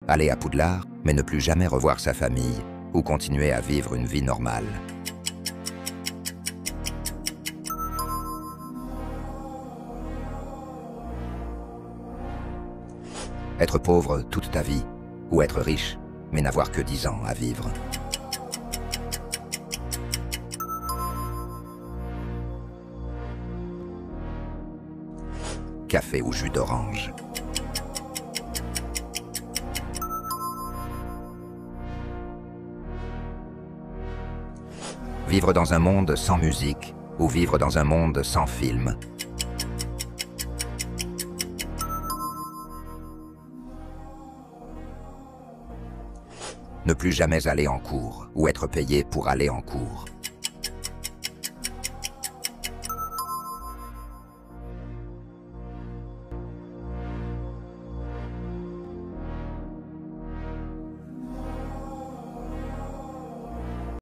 Aller à Poudlard, mais ne plus jamais revoir sa famille ou continuer à vivre une vie normale. Être pauvre toute ta vie, ou être riche, mais n'avoir que 10 ans à vivre. Café ou jus d'orange. Vivre dans un monde sans musique ou vivre dans un monde sans film. Ne plus jamais aller en cours ou être payé pour aller en cours.